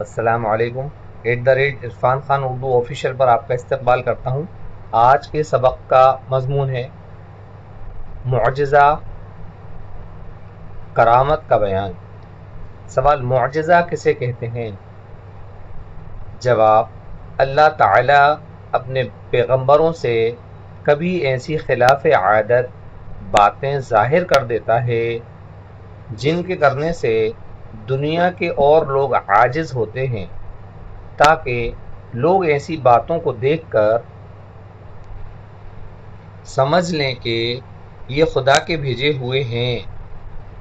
السلام علیکم۔ @عرفان خان اردو آفیشیل پر آپ کا استقبال کرتا ہوں۔ آج کے سبق کا مضمون ہے معجزہ، کرامت کا بیان۔ سوال: معجزہ کسے کہتے ہیں؟ جواب: اللہ تعالی اپنے پیغمبروں سے کبھی ایسی خلاف عادت باتیں ظاہر کر دیتا ہے جن کے کرنے سے دنیا کے اور لوگ عاجز ہوتے ہیں، تاکہ لوگ ایسی باتوں کو دیکھ کر سمجھ لیں کہ یہ خدا کے بھیجے ہوئے ہیں۔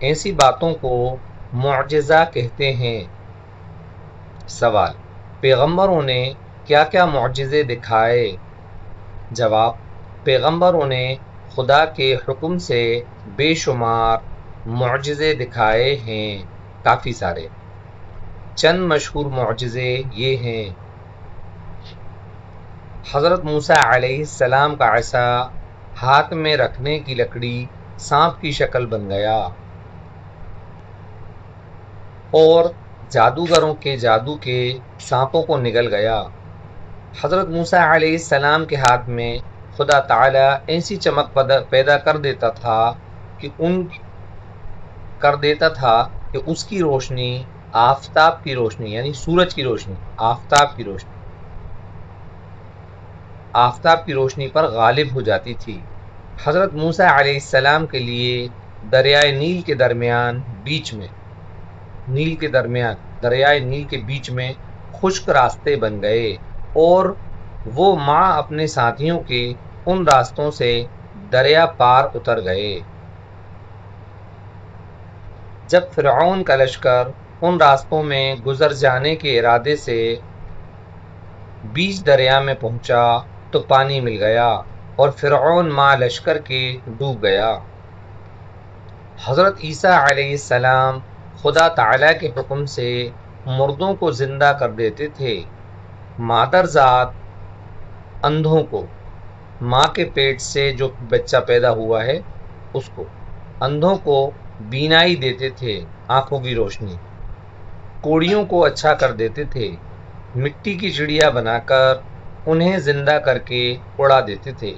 ایسی باتوں کو معجزہ کہتے ہیں۔ سوال: پیغمبروں نے کیا کیا معجزے دکھائے؟ جواب: پیغمبروں نے خدا کے حکم سے بے شمار معجزے دکھائے ہیں، کافی سارے۔ چند مشہور معجزے یہ ہیں: حضرت موسیٰ علیہ السلام کا عصا ہاتھ میں رکھنے کی لکڑی سانپ کی شکل بن گیا، اور جادوگروں کے جادو کے سانپوں کو نگل گیا۔ حضرت موسیٰ علیہ السلام کے ہاتھ میں خدا تعالی ایسی چمک پیدا کر دیتا تھا کہ اس کی روشنی آفتاب کی روشنی یعنی سورج کی روشنی، آفتاب کی روشنی پر غالب ہو جاتی تھی۔ حضرت موسیٰ علیہ السلام کے لیے دریائے نیل کے بیچ میں خشک راستے بن گئے، اور وہ اپنے ساتھیوں کے ان راستوں سے دریا پار اتر گئے۔ جب فرعون کا لشکر ان راستوں میں گزر جانے کے ارادے سے بیچ دریا میں پہنچا تو پانی مل گیا، اور فرعون لشکر کے ڈوب گیا۔ حضرت عیسیٰ علیہ السلام خدا تعالی کے حکم سے مردوں کو زندہ کر دیتے تھے۔ مادر ذات اندھوں کو، ماں کے پیٹ سے جو بچہ پیدا ہوا ہے اس کو، اندھوں کو بینائی دیتے تھے، آنکھوں کی روشنی۔ کوڑیوں کو اچھا کر دیتے تھے، مٹی کی چڑیا بنا کر انہیں زندہ کر کے اڑا دیتے تھے۔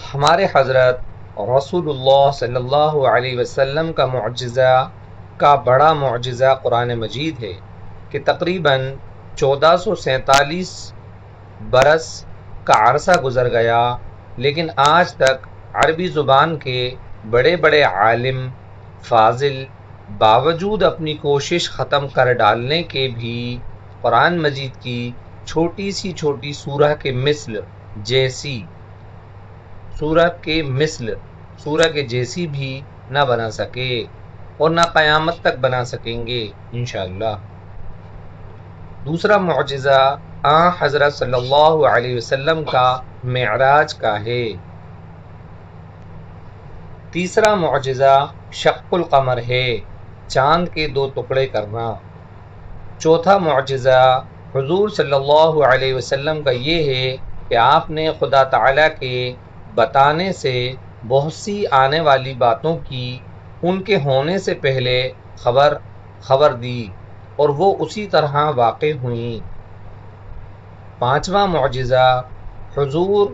ہمارے حضرت رسول اللہ صلی اللہ علیہ وسلم کا بڑا معجزہ قرآن مجید ہے کہ تقریباً 1447 برس کا عرصہ گزر گیا، لیکن آج تک عربی زبان کے بڑے بڑے عالم فاضل باوجود اپنی کوشش ختم کر ڈالنے کے بھی قرآن مجید کی چھوٹی سورہ کے جیسی بھی نہ بنا سکے، اور نہ قیامت تک بنا سکیں گے انشاءاللہ۔ دوسرا معجزہ حضرت صلی اللہ علیہ وسلم کا معراج کا ہے۔ تیسرا معجزہ شق القمر ہے، چاند کے 2 ٹکڑے کرنا۔ چوتھا معجزہ حضور صلی اللہ علیہ وسلم کا یہ ہے کہ آپ نے خدا تعالی کے بتانے سے بہت سی آنے والی باتوں کی ان کے ہونے سے پہلے خبر دی، اور وہ اسی طرح واقع ہوئیں۔ پانچواں معجزہ حضور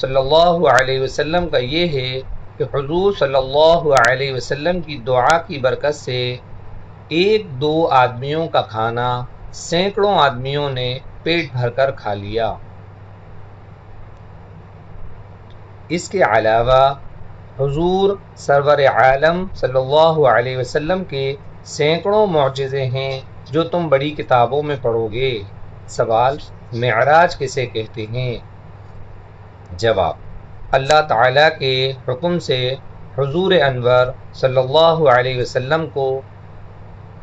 صلی اللہ علیہ وسلم کا یہ ہے کہ حضور صلی اللہ علیہ وسلم کی دعا کی برکت سے 1-2 آدمیوں کا کھانا سینکڑوں آدمیوں نے پیٹ بھر کر کھا لیا۔ اس کے علاوہ حضور سرور عالم صلی اللہ علیہ وسلم کے سینکڑوں معجزے ہیں جو تم بڑی کتابوں میں پڑھو گے۔ سوال: معراج کسے کہتے ہیں؟ جواب: اللہ تعالی کے حکم سے حضور انور صلی اللہ علیہ وسلم کو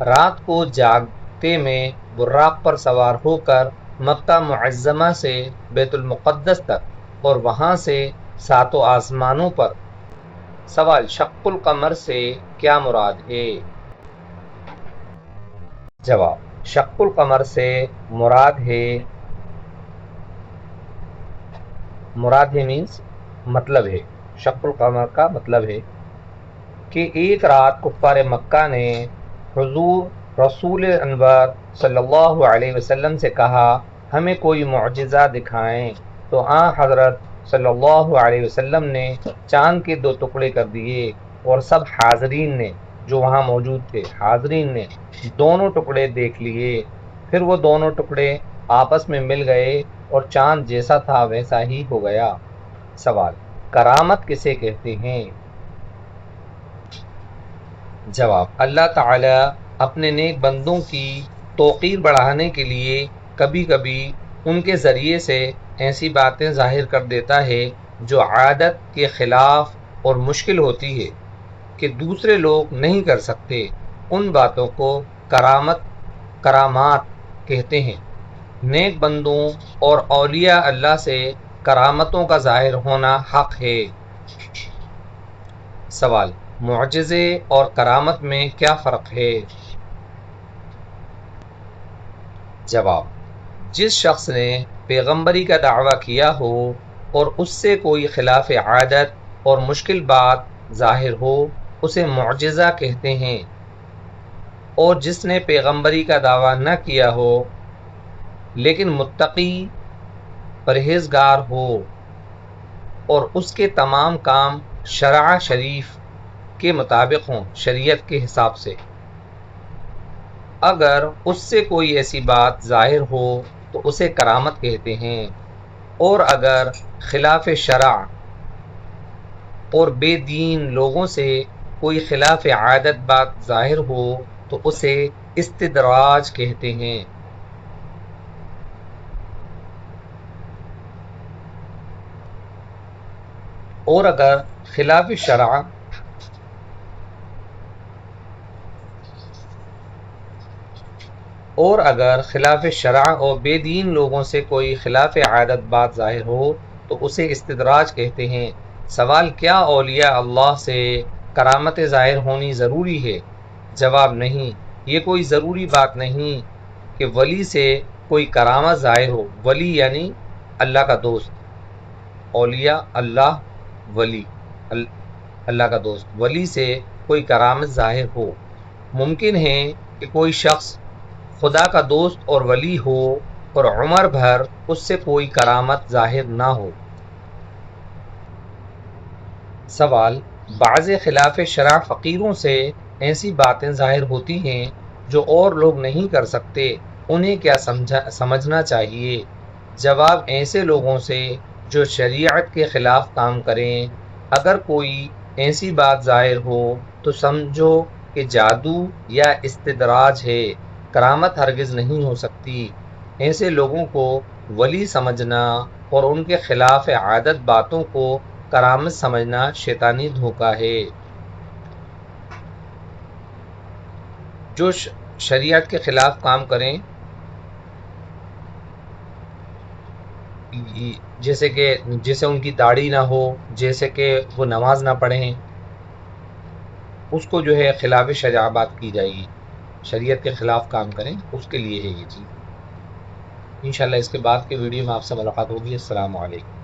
رات کو جاگتے میں براق پر سوار ہو کر مکہ معظمہ سے بیت المقدس تک اور وہاں سے 7 آسمانوں پر۔ سوال: شق القمر سے کیا مراد ہے؟ جواب: شق القمر سے مراد ہے مطلب ہے، شق القمر کا مطلب ہے کہ ایک رات کفار مکہ نے حضور رسول انور صلی اللہ علیہ وسلم سے کہا ہمیں کوئی معجزہ دکھائیں، تو حضرت صلی اللہ علیہ وسلم نے چاند کے 2 ٹکڑے کر دیے، اور سب حاضرین نے جو وہاں موجود تھے، حاضرین نے دونوں ٹکڑے دیکھ لیے۔ پھر وہ دونوں ٹکڑے آپس میں مل گئے اور چاند جیسا تھا ویسا ہی ہو گیا۔ سوال: کرامت کسے کہتے ہیں؟ جواب: اللہ تعالی اپنے نیک بندوں کی توقیر بڑھانے کے لیے کبھی کبھی ان کے ذریعے سے ایسی باتیں ظاہر کر دیتا ہے جو عادت کے خلاف اور مشکل ہوتی ہے کہ دوسرے لوگ نہیں کر سکتے۔ ان باتوں کو کرامات کہتے ہیں۔ نیک بندوں اور اولیاء اللہ سے کرامتوں کا ظاہر ہونا حق ہے۔ سوال: معجزے اور کرامت میں کیا فرق ہے؟ جواب: جس شخص نے پیغمبری کا دعویٰ کیا ہو اور اس سے کوئی خلاف عادت اور مشکل بات ظاہر ہو اسے معجزہ کہتے ہیں، اور جس نے پیغمبری کا دعویٰ نہ کیا ہو لیکن متقی پرہیزگار ہو اور اس کے تمام کام شرع شریف کے مطابق ہوں، شریعت کے حساب سے، اگر اس سے کوئی ایسی بات ظاہر ہو تو اسے کرامت کہتے ہیں، اور اگر خلاف شرع اور بے دین لوگوں سے کوئی خلاف عادت بات ظاہر ہو تو اسے استدراج کہتے ہیں۔ اور اگر خلاف شرع اور بے دین لوگوں سے کوئی خلاف عادت بات ظاہر ہو تو اسے استدراج کہتے ہیں۔ سوال: کیا اولیاء اللہ سے کرامت ظاہر ہونی ضروری ہے؟ جواب: نہیں، یہ کوئی ضروری بات نہیں کہ ولی سے کوئی کرامت ظاہر ہو۔ ولی یعنی اللہ کا دوست، اولیاء اللہ ولی اللہ کا دوست، ولی سے کوئی کرامت ظاہر ہو۔ ممکن ہے کہ کوئی شخص خدا کا دوست اور ولی ہو اور عمر بھر اس سے کوئی کرامت ظاہر نہ ہو۔ سوال: بعض خلاف شرع فقیروں سے ایسی باتیں ظاہر ہوتی ہیں جو اور لوگ نہیں کر سکتے، انہیں کیا سمجھنا چاہیے؟ جواب: ایسے لوگوں سے جو شریعت کے خلاف کام کریں، اگر کوئی ایسی بات ظاہر ہو تو سمجھو کہ جادو یا استدراج ہے، کرامت ہرگز نہیں ہو سکتی۔ ایسے لوگوں کو ولی سمجھنا اور ان کے خلاف عادت باتوں کو کرامت سمجھنا شیطانی دھوکہ ہے۔ جو شریعت کے خلاف کام کریں، جیسے ان کی داڑھی نہ ہو، جیسے کہ وہ نماز نہ پڑھیں، اس کو جو ہے خلاف شرع بات کی جائے گی۔ شریعت کے خلاف کام کریں اس کے لیے ہے یہ چیز۔ انشاءاللہ اس کے بعد کے ویڈیو میں آپ سے ملاقات ہوگی۔ السلام علیکم۔